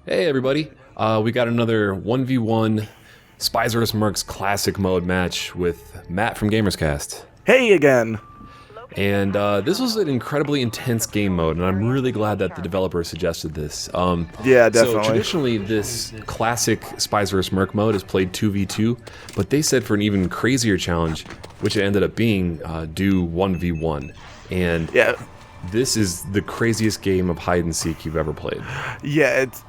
Hey everybody, we got another 1v1 Spies vs. Mercs classic mode match with Matt from GamersCast. Hey again! And this was an incredibly intense game mode, and I'm really glad that the developer suggested this. Yeah, definitely. So traditionally, this classic Spies vs. Merc mode is played 2v2, but they said for an even crazier challenge, which it ended up being, do 1v1. And Yeah, this is the craziest game of hide and seek you've ever played. yeah. It's.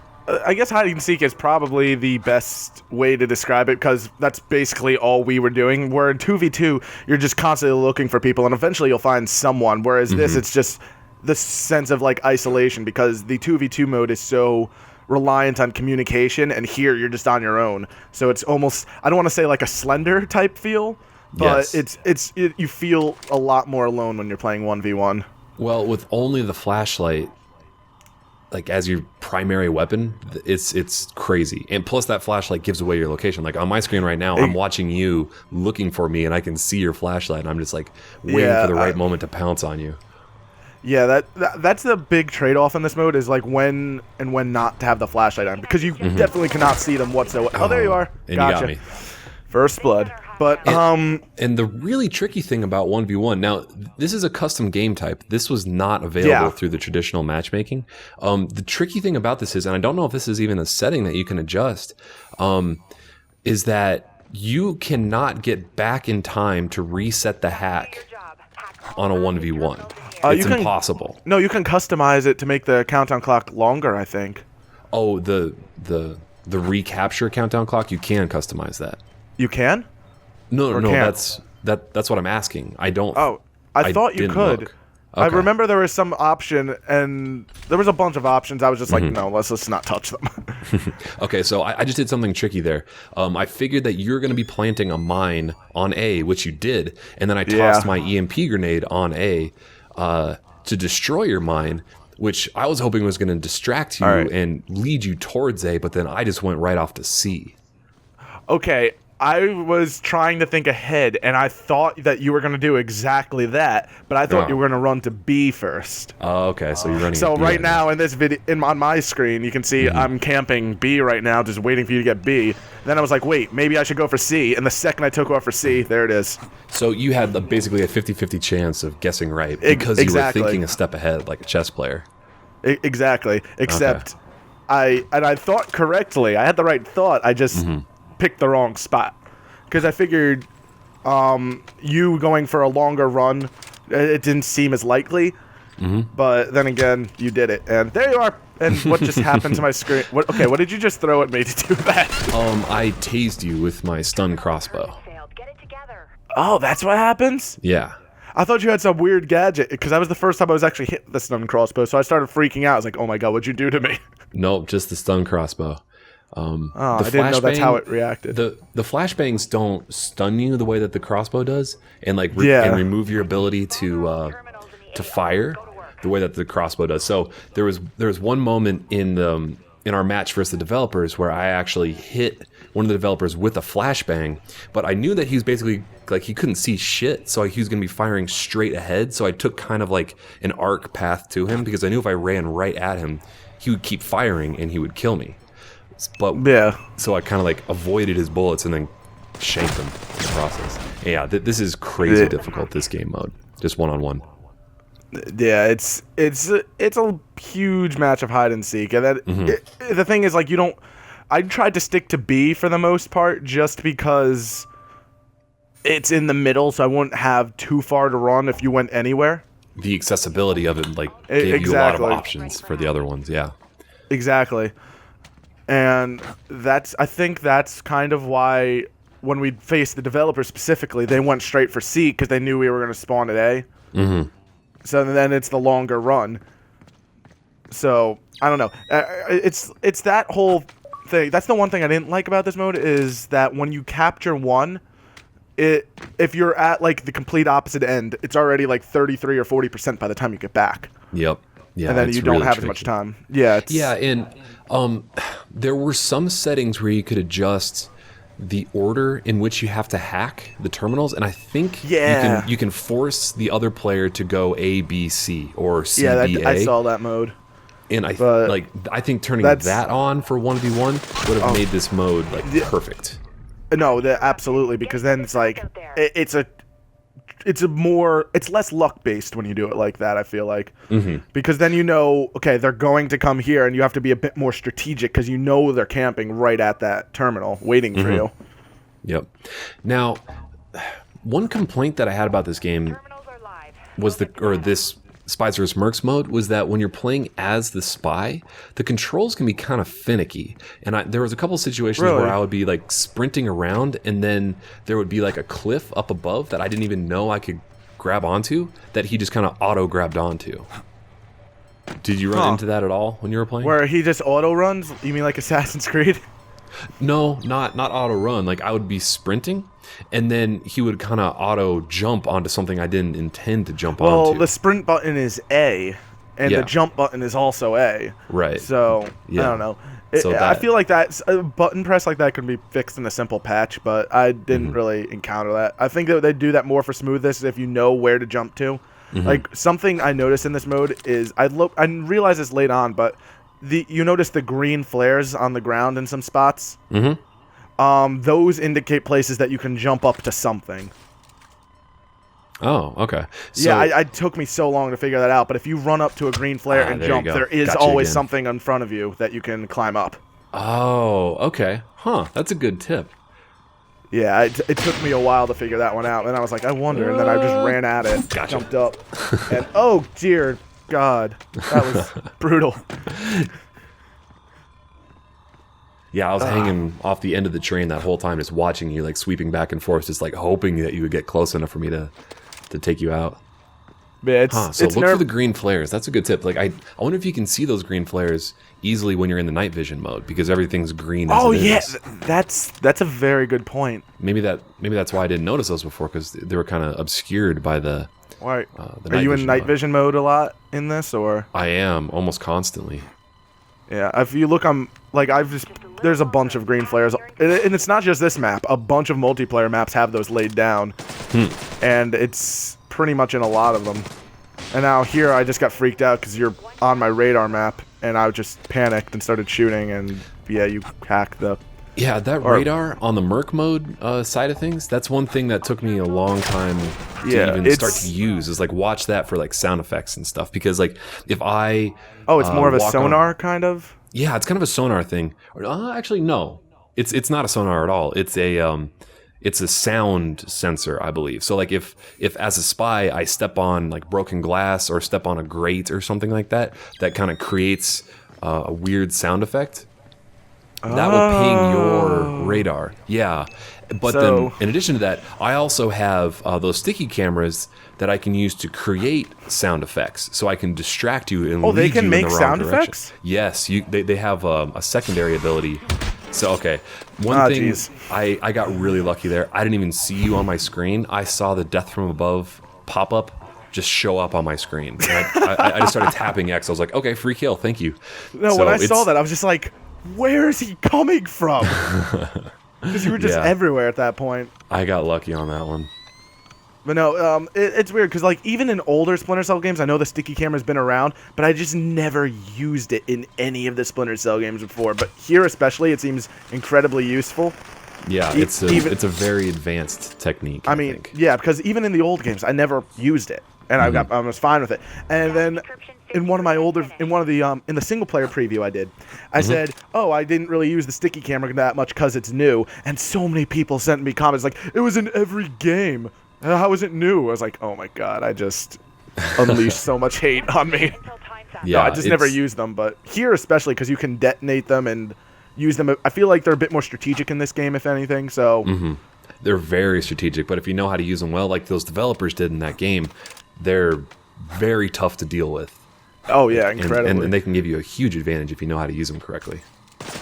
I guess hide and seek is probably the best way to describe it because that's basically all we were doing. Where in 2v2, you're just constantly looking for people, and eventually you'll find someone. Whereas this, it's just the sense of like isolation because the 2v2 mode is so reliant on communication, and here you're just on your own. So it's almost, I don't want to say like a Slender type feel, but Yes. you feel a lot more alone when you're playing 1v1. Well, with only the flashlight, like as your primary weapon, it's crazy. And plus that flashlight gives away your location. Like on my screen right now, I'm watching you looking for me, and I can see your flashlight, and I'm just like waiting for the right moment to pounce on you. Yeah, that's the big trade-off in this mode is like when and when not to have the flashlight on because you definitely cannot see them whatsoever. Oh, there you are. And Gotcha. you got me. First blood. But And the really tricky thing about 1v1, now this is a custom game type. This was not available through the traditional matchmaking. The tricky thing about this is, and I don't know if this is even a setting that you can adjust, is that you cannot get back in time to reset the hack on a 1v1. It's impossible. No, you can customize it to make the countdown clock longer, I think. Oh, the recapture countdown clock, you can customize that. You can? No, can't? that's what I'm asking. I don't. Oh, I thought you didn't could. look. I Okay. remember there was some option, and there was a bunch of options. I was just like, no, let's not touch them. Okay, so I just did something tricky there. I figured that you're going to be planting a mine on A, which you did, and then I tossed my EMP grenade on A to destroy your mine, which I was hoping was going to distract you and lead you towards A, but then I just went right off to C. Okay, I was trying to think ahead, and I thought that you were going to do exactly that, but I thought you were going to run to B first. Oh, okay, so you're running. So at B right now in this video, on my screen, you can see I'm camping B right now, just waiting for you to get B. Then I was like, wait, maybe I should go for C, and the second I took off for C, there it is. So you had basically a 50-50 chance of guessing right because you were thinking a step ahead like a chess player. Exactly, except I thought correctly. I had the right thought. I just picked the wrong spot because I figured you going for a longer run, it didn't seem as likely. But then again, you did it, and there you are. And what just happened to my screen? What did you just throw at me to do that? I tased you with my stun crossbow. Oh, that's what happens? Yeah. I thought you had some weird gadget, because that was the first time I was actually hit with the stun crossbow, so I started freaking out. I was like, oh my god, what'd you do to me? Nope, just the stun crossbow. I didn't know that's how it reacted. The flashbangs don't stun you the way that the crossbow does, and like and remove your ability to fire the way that the crossbow does. So there was one moment in our match versus the developers where I actually hit one of the developers with a flashbang, but I knew that he was basically like he couldn't see shit, so he was going to be firing straight ahead. So I took kind of like an arc path to him because I knew if I ran right at him, he would keep firing and he would kill me. But so I kind of like avoided his bullets and then shanked him in the process. Yeah, this is crazy difficult. This game mode, just one-on-one. Yeah, it's a huge match of hide and seek, and the thing is, like, you don't. I tried to stick to B for the most part, just because it's in the middle, so I wouldn't have too far to run if you went anywhere. The accessibility of it, like, gave you a lot of options for the other ones. Yeah, exactly, and I think that's kind of why when we faced the developer specifically, they went straight for C because they knew we were going to spawn at A. So then it's the longer run. So I don't know. It's that whole thing. That's the one thing I didn't like about this mode is that when you capture one, if you're at like the complete opposite end, it's already like 33 or 40% by the time you get back. Yep. Yeah. And then you don't have as much time. Yeah. And there were some settings where you could adjust the order in which you have to hack the terminals, and I think you can force the other player to go A, B, C, or C, B, A. I saw that mode. And I think turning that on for 1v1 would have made this mode like perfect. No, absolutely, because then it's like it's less luck based when you do it like that. I feel like because then okay, they're going to come here, and you have to be a bit more strategic because they're camping right at that terminal waiting for you. Yep. Now, one complaint that I had about this game was this Spies vs. Mercs mode was that when you're playing as the spy, the controls can be kind of finicky. And there was a couple situations where I would be like sprinting around, and then there would be like a cliff up above that I didn't even know I could grab onto, that he just kind of auto grabbed onto. Did you run into that at all when you were playing? Where he just auto runs? You mean like Assassin's Creed? No, not auto run. Like I would be sprinting, and then he would kind of auto jump onto something I didn't intend to jump onto. Well, the sprint button is A, and the jump button is also A. Right. So I don't know. I feel like that a button press like that could be fixed in a simple patch, but I didn't really encounter that. I think that they do that more for smoothness if you know where to jump to. Like something I noticed in this mode is I realized this late on, but you notice the green flares on the ground in some spots. Those indicate places that you can jump up to something. Oh, okay. So, yeah, it took me so long to figure that out. But if you run up to a green flare and jump, there is always something in front of you that you can climb up. Oh, okay. Huh, that's a good tip. Yeah, it took me a while to figure that one out. And I was like, I wonder. And then I just ran at it, jumped up. And oh, dear God, that was brutal. Yeah, I was hanging off the end of the train that whole time, just watching you, like sweeping back and forth, just like hoping that you would get close enough for me to take you out. Yeah, so look for the green flares. That's a good tip. Like I wonder if you can see those green flares easily when you're in the night vision mode, because everything's green. That's a very good point. Maybe that's why I didn't notice those before, because they were kind of obscured by the. Right. Are you in night vision mode a lot in this, or? I am almost constantly. Yeah, if you look on, there's a bunch of green flares, and it's not just this map. A bunch of multiplayer maps have those laid down, and it's pretty much in a lot of them. And now here, I just got freaked out because you're on my radar map, and I just panicked and started shooting, and yeah, you hacked the. Yeah, that radar on the Merc mode side of things, that's one thing that took me a long time to even start to use, is like watch that for like sound effects and stuff, because like if I... Oh, it's more of a sonar kind of? Yeah, it's kind of a sonar thing. Actually, no. It's not a sonar at all. It's a sound sensor, I believe. So like if as a spy I step on like broken glass or step on a grate or something like that, that kind of creates a weird sound effect. That will ping your radar. Yeah. But then, in addition to that, I also have those sticky cameras that I can use to create sound effects. So I can distract you and lead they can you make in the wrong sound direction. Effects? Yes. They have a secondary ability. So, okay. One thing, I got really lucky there. I didn't even see you on my screen. I saw the Death from Above pop-up just show up on my screen. I just started tapping X. I was like, okay, free kill. Thank you. No, when I saw that, I was just like, where is he coming from? Because you were just everywhere at that point. I got lucky on that one. But no, it's weird because like even in older Splinter Cell games, I know the sticky camera's been around, but I just never used it in any of the Splinter Cell games before. But here especially, it seems incredibly useful. Yeah, it's a very advanced technique. I mean, yeah, because even in the old games, I never used it, and I was fine with it. And then in one of the in the single player preview I said, oh, I didn't really use the sticky camera that much because it's new, and so many people sent me comments like, it was in every game. How is it new? I was like, oh my god, I just unleashed so much hate on me. Yeah, no, I just never used them, but here especially because you can detonate them and use them. I feel like they're a bit more strategic in this game, if anything. So they're very strategic, but if you know how to use them well, like those developers did in that game, they're very tough to deal with. Oh yeah, incredibly. And they can give you a huge advantage if you know how to use them correctly.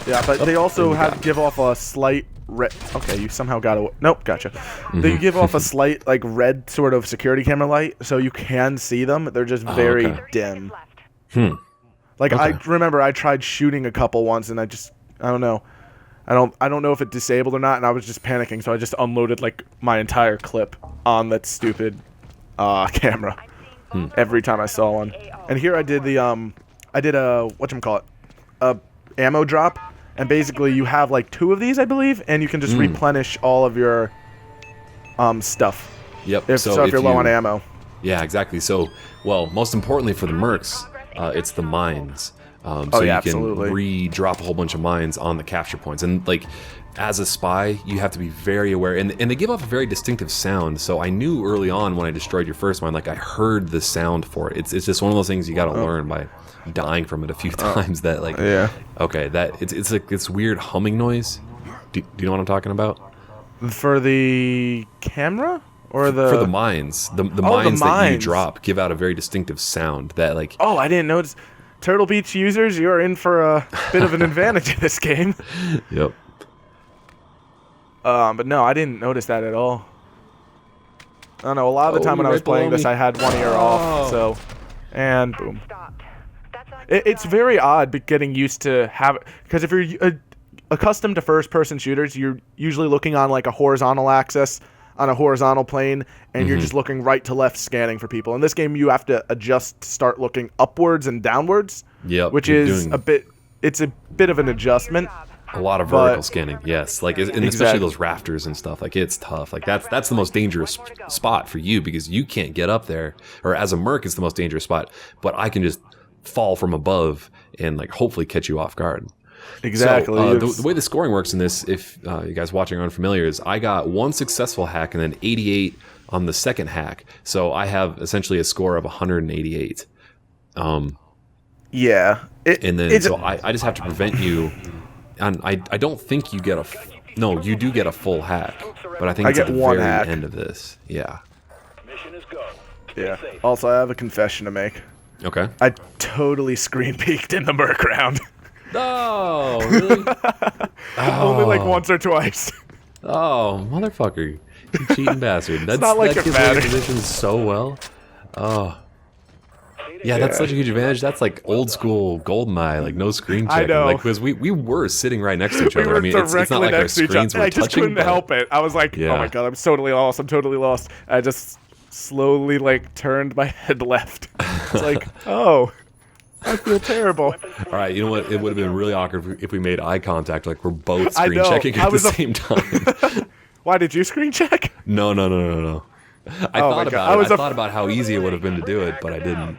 Yeah, but they also give off a slight red. Okay, you somehow got away. Nope, gotcha. They give off a slight like red sort of security camera light, so you can see them. They're just very dim. Like I remember I tried shooting a couple once, and I don't know. I don't know if it disabled or not, and I was just panicking, so I just unloaded like my entire clip on that stupid camera every time I saw one. And here I did the I did a whatchamacallit, a ammo drop, and basically you have like 2 of these, I believe, and you can just replenish all of your stuff. Yep. If you're low on ammo. Yeah, exactly. So, well, most importantly for the Mercs, it's the mines. So you absolutely. can re-drop a whole bunch of mines on the capture points. And, like, as a spy, you have to be very aware. And they give off a very distinctive sound. So I knew early on when I destroyed your first mine, like, I heard the sound for it. It's just one of those things you got to learn by dying from it a few times. That, like, okay, that it's like this weird humming noise. Do you know what I'm talking about? For the camera? Or for the mines. The mines that you drop give out a very distinctive sound that, like... Oh, I didn't notice. Turtle Beach users, you're in for a bit of an advantage in this game. Yep. But no, I didn't notice that at all. I don't know, a lot of the time when I was playing this, I had one ear off, so... And boom. It's very odd getting used to have... Because if you're accustomed to first-person shooters, you're usually looking on, like, a horizontal axis... on a horizontal plane, and you're just looking right to left scanning for people. In this game, you have to adjust to start looking upwards and downwards, which is it's a bit of an adjustment. A lot of vertical scanning, yes. Like, and especially those rafters and stuff. Like, it's tough. Like, that's the most dangerous spot for you because you can't get up there. Or as a Merc, it's the most dangerous spot. But I can just fall from above and, like, hopefully catch you off guard. Exactly. So, the way the scoring works in this, if you guys watching are unfamiliar, is I got 1 successful hack and then 88 on the second hack. So I have essentially a score of 188. Yeah. So I just have to prevent you. And I don't think you get a... No, you do get a full hack. But I think it's at the very end of this. Yeah. Yeah. Also, I have a confession to make. Okay. I totally screen peeked in the Merc round. No, really? Only like once or twice. Oh, motherfucker. You cheating bastard. That's not like that gives away positions so well. Oh. Yeah, that's such a huge advantage. That's like old school GoldenEye, like no screen checking. I know. Like, because we were sitting right next to each other. I mean, it's not like our screens were touching. I just couldn't help it. I was like, oh my god, I'm totally lost. I'm totally lost. I just slowly like turned my head left. It's like, oh. I feel terrible. All right, you know what? It would have been really awkward if we made eye contact, like we're both screen checking at the same time. Why did you screen check? No. I thought about it. I thought about how easy it would have been to do it, but I didn't.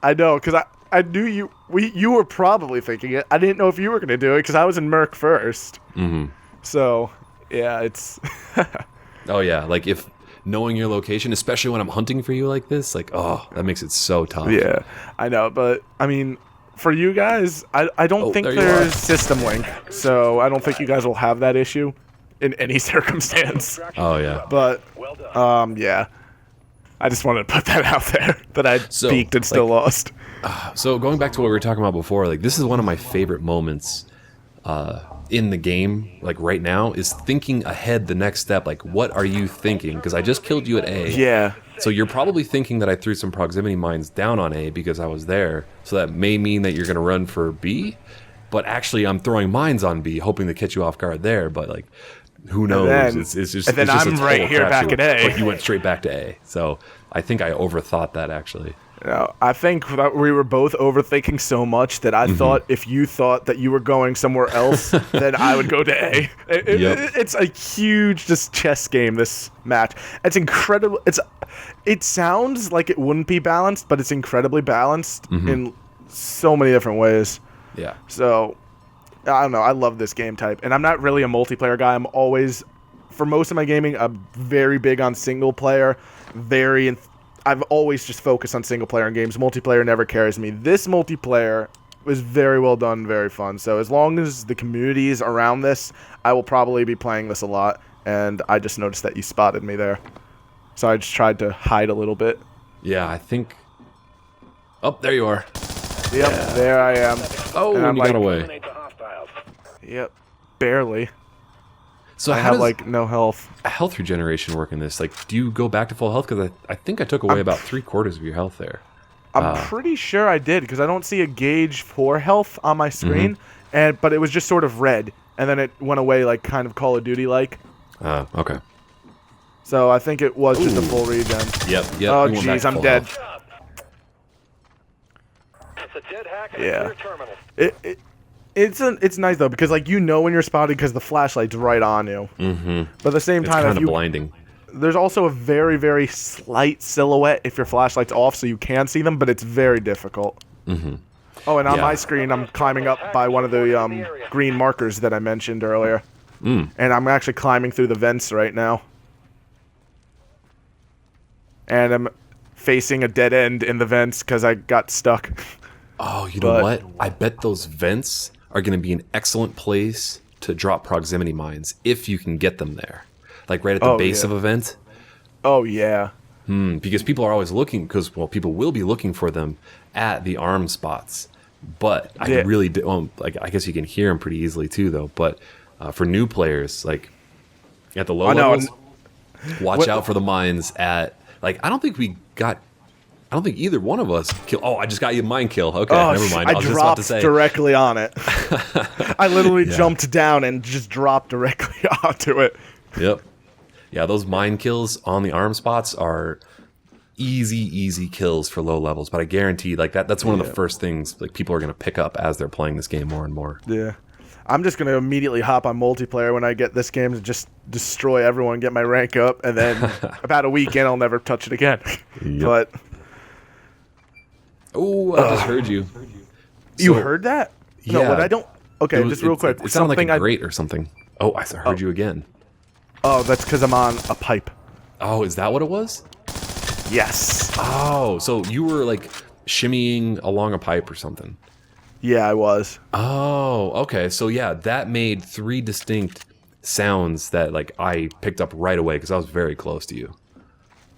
I know, because I knew you were probably thinking it. I didn't know if you were going to do it because I was in Merc first. Mm-hmm. So yeah, it's. Oh yeah, like if. Knowing your location, especially when I'm hunting for you like this, like, oh, that makes it so tough. Yeah, I know, but, I mean, for you guys, I don't think there's system link, so I don't think you guys will have that issue in any circumstance. Oh, yeah. But, yeah. I just wanted to put that out there, that I peaked and still lost. So, going back to what we were talking about before, like, this is one of my favorite moments in the game, like right now, is thinking ahead the next step. Like, what are you thinking? Because I just killed you at A. Yeah. So you're probably thinking that I threw some proximity mines down on A because I was there. So that may mean that you're going to run for B. But actually, I'm throwing mines on B, hoping to catch you off guard there. But, like, who knows? It's just I'm right here back at A. But you went straight back to A. So I think I overthought that, actually. No, I think that we were both overthinking so much that I thought if you thought that you were going somewhere else, then I would go to A. It's a huge just chess game, this match. It's incredible. It sounds like it wouldn't be balanced, but it's incredibly balanced in so many different ways. Yeah. So, I don't know. I love this game type. And I'm not really a multiplayer guy. I'm always, for most of my gaming, I'm very big on single player, I've always just focused on single-player in games. Multiplayer never carries me. This multiplayer was very well done, very fun. So as long as the community is around this, I will probably be playing this a lot. And I just noticed that you spotted me there. So I just tried to hide a little bit. Yeah, I think... Oh, there you are. Yep, there I am. Oh, and you got away. Yep, barely. So I have, like, no health. Health regeneration work in this? Like, do you go back to full health? Because I think I took away about 3/4 of your health there. I'm pretty sure I did, because I don't see a gauge for health on my screen, but it was just sort of red, and then it went away, like, kind of Call of Duty-like. Okay. So I think it was just a full regen. Yep. Oh, jeez, I'm dead. Yeah. It's nice though because like when you're spotted because the flashlight's right on you. Mm-hmm. But at the same time, it's kind of blinding. There's also a very very slight silhouette if your flashlight's off, so you can see them, but it's very difficult. Mm-hmm. Oh, and on my screen, I'm climbing up by one of the green markers that I mentioned earlier, and I'm actually climbing through the vents right now, and I'm facing a dead end in the vents because I got stuck. Oh, you know what? I bet those vents are going to be an excellent place to drop proximity mines if you can get them there. Like right at the base of a vent. Oh, yeah. Because people are always looking, people will be looking for them at the arm spots. But I really do, I guess you can hear them pretty easily too, though. But for new players, like at the low levels, watch out for the mines at, like, I don't think either one of us kill. Oh, I just got you a mine kill. Okay, never mind. I was just about to say. Directly on it. I literally jumped down and just dropped directly onto it. Yep. Yeah, those mine kills on the arm spots are easy kills for low levels. But I guarantee, like that's one of the first things like people are going to pick up as they're playing this game more and more. Yeah. I'm just going to immediately hop on multiplayer when I get this game to just destroy everyone, get my rank up, and then about a week in, I'll never touch it again. Yep. But oh, I just heard you. You heard that? Yeah. No, but I don't. Okay, just real quick. It sounded like a grate or something. Oh, I heard you again. Oh, that's because I'm on a pipe. Oh, is that what it was? Yes. Oh, so you were like shimmying along a pipe or something. Yeah, I was. Oh, okay. So yeah, that made 3 distinct sounds that like I picked up right away because I was very close to you.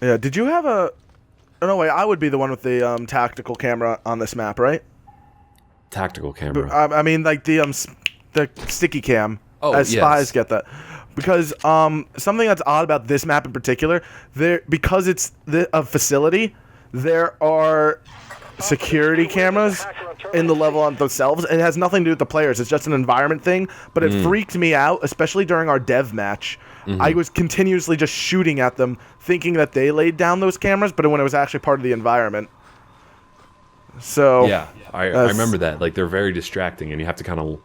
Yeah. Did you have a? Oh, no, wait. I would be the one with the tactical camera on this map, right? Tactical camera. I mean, like the sticky cam. Oh, as Spies get that. Because something that's odd about this map in particular, because it's a facility, there are security cameras in the level on themselves. It has nothing to do with the players. It's just an environment thing. But it freaked me out, especially during our dev match. I was continuously just shooting at them, thinking that they laid down those cameras, but when it was actually part of the environment. So yeah, I remember that. Like, they're very distracting, and you have to kind of,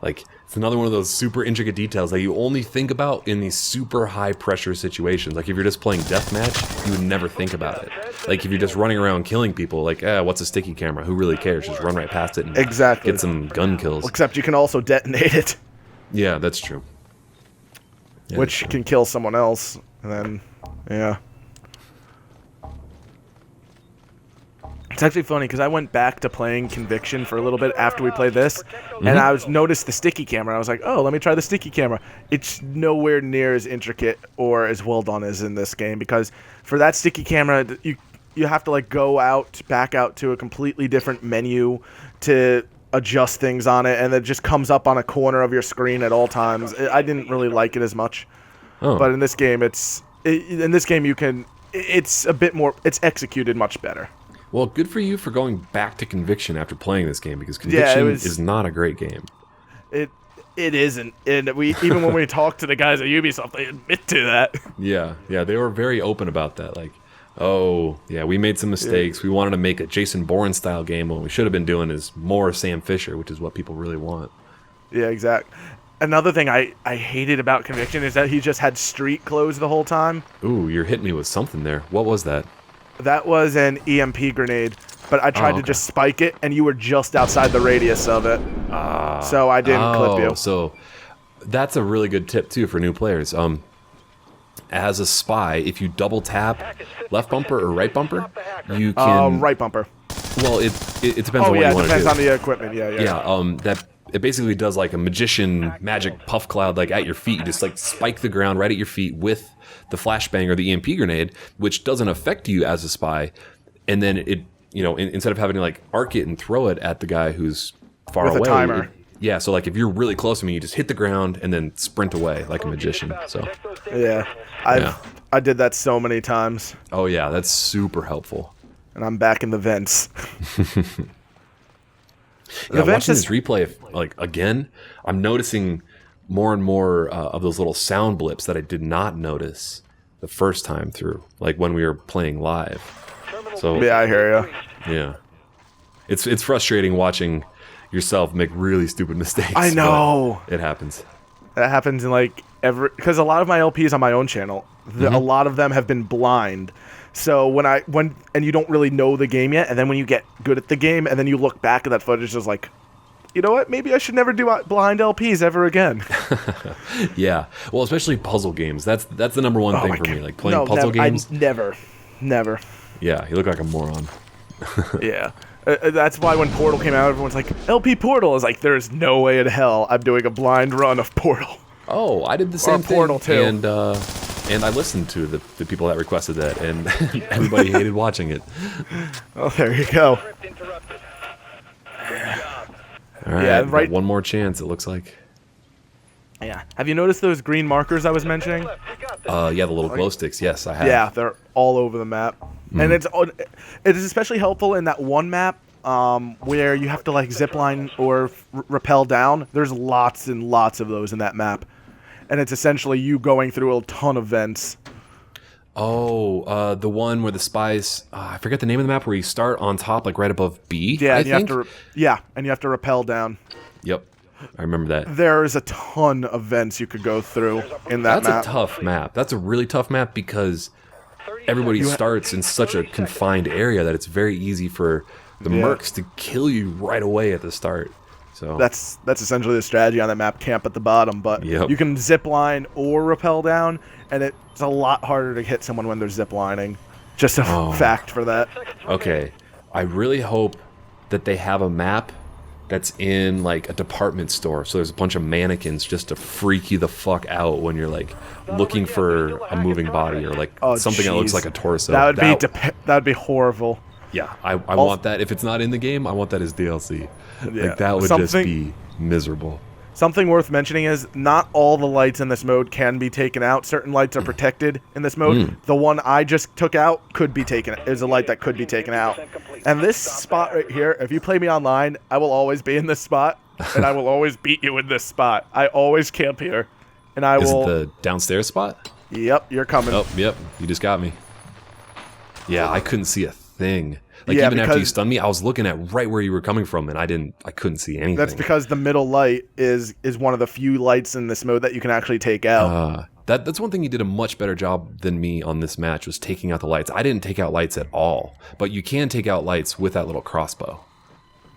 like, it's another one of those super intricate details that you only think about in these super high pressure situations. Like, if you're just playing deathmatch, you would never think about it. Like, if you're just running around killing people, like, what's a sticky camera? Who really cares? Just run right past it and get some gun kills. Except you can also detonate it. Yeah, that's true. Yeah, which can kill someone else, and then, yeah. It's actually funny, because I went back to playing Conviction for a little bit after we played this, and I noticed the sticky camera. I was like, oh, let me try the sticky camera. It's nowhere near as intricate or as well done as in this game, because for that sticky camera, you have to, like, back out to a completely different menu to adjust things on it, and it just comes up on a corner of your screen at all times. I didn't really like it as much, but in this game, it's a bit more. It's executed much better. Well, good for you for going back to Conviction after playing this game, because Conviction is not a great game. It isn't, and even when we talk to the guys at Ubisoft, they admit to that. Yeah, they were very open about that. Like, oh, yeah, we made some mistakes. We wanted to make a Jason Bourne-style game. What we should have been doing is more Sam Fisher, which is what people really want. Yeah, exactly. Another thing I hated about Conviction is that he just had street clothes the whole time. Ooh, you're hitting me with something there. What was that? That was an EMP grenade, but I tried to just spike it, and you were just outside the radius of it. So I didn't clip you. So that's a really good tip, too, for new players. As a spy, if you double tap left bumper or right bumper, you can... right bumper. Well, it depends on what you want to do. Oh, yeah, it depends on the equipment, Yeah, it basically does like a magician magic puff cloud like at your feet. You just like spike the ground right at your feet with the flashbang or the EMP grenade, which doesn't affect you as a spy. And then it, instead of having to like arc it and throw it at the guy who's far away. With a timer. Yeah, so like if you're really close to me, you just hit the ground and then sprint away like a magician. So yeah, I did that so many times. Oh yeah, that's super helpful. And I'm back in the vents. Watching this replay, like again, I'm noticing more and more of those little sound blips that I did not notice the first time through, like when we were playing live. So yeah, I hear you. Yeah. It's frustrating watching yourself make really stupid mistakes. I know. It happens. That happens in like because a lot of my LPs on my own channel, a lot of them have been blind. So when you don't really know the game yet, and then when you get good at the game, and then you look back at that footage, it's like, you know what? Maybe I should never do blind LPs ever again. Yeah. Well, especially puzzle games. That's the number one thing for me. Like playing puzzle games. Never. Yeah, you look like a moron. Yeah. That's why when Portal came out, everyone's like, LP Portal. Is like, there's no way in hell I'm doing a blind run of Portal. Oh, I did the same thing. Portal 2. And I listened to the people that requested that, and everybody hated watching it. Oh, there you go. All right, yeah, right. One more chance, it looks like. Yeah. Have you noticed those green markers I was mentioning? Yeah, the little glow sticks. Yes, I have. Yeah, they're all over the map. And it is especially helpful in that one map where you have to like zipline or rappel down. There's lots and lots of those in that map. And it's essentially you going through a ton of vents. Oh, the one where the spies, I forget the name of the map, where you start on top, like right above B. Yeah, I and think? you have to rappel down. Yep, I remember that. There's a ton of vents you could go through in that map. That's a tough map. That's a really tough map because everybody starts in such a confined area that it's very easy for the Mercs to kill you right away at the start. So that's essentially the strategy on that map, camp at the bottom, but you can zip line or rappel down, and it's a lot harder to hit someone when they're zip lining. Just a fact for that. Okay, I really hope that they have a map that's in like a department store, so there's a bunch of mannequins just to freak you the fuck out when you're like looking for a moving body or like something that looks like a torso. That'd be horrible. Yeah, I want that. If it's not in the game, I want that as DLC. Yeah. Like that would just be miserable. Something worth mentioning is not all the lights in this mode can be taken out. Certain lights are protected in this mode. The one I just took out could be taken. Is a light that could be taken out. And this spot right here, if you play me online, I will always be in this spot, and I will always beat you in this spot. I always camp here, and I will. Is it the downstairs spot? Yep, you're coming. Oh, yep, you just got me. Yeah, I couldn't see a thing. Like even after you stunned me, I was looking at right where you were coming from, and I couldn't see anything. That's because the middle light is one of the few lights in this mode that you can actually take out. That's one thing you did a much better job than me on this match, was taking out the lights. I didn't take out lights at all, but you can take out lights with that little crossbow.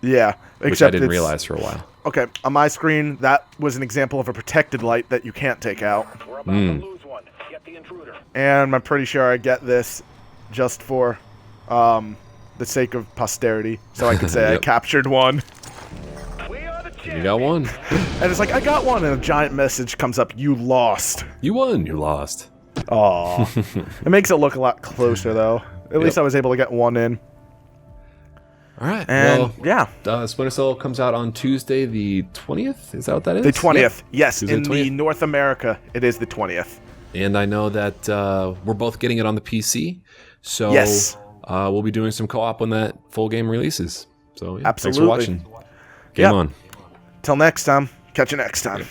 Yeah, which I didn't realize for a while. Okay, on my screen, that was an example of a protected light that you can't take out. We're about to lose one. Get the intruder. And I'm pretty sure I get this just for the sake of posterity, so I could say I captured one. You got one. And it's like, I got one, and a giant message comes up, you lost. You won, you lost. Aw. It makes it look a lot closer, though. At least I was able to get one in. All right. And, Splinter Cell comes out on Tuesday the 20th? Is that what that is? The 20th. Yes, Tuesday in the 20th? the North America, it is the 20th. And I know that we're both getting it on the PC, so we'll be doing some co-op when that full game releases. So, absolutely. Thanks for watching. Game on. Till next time. Catch you next time.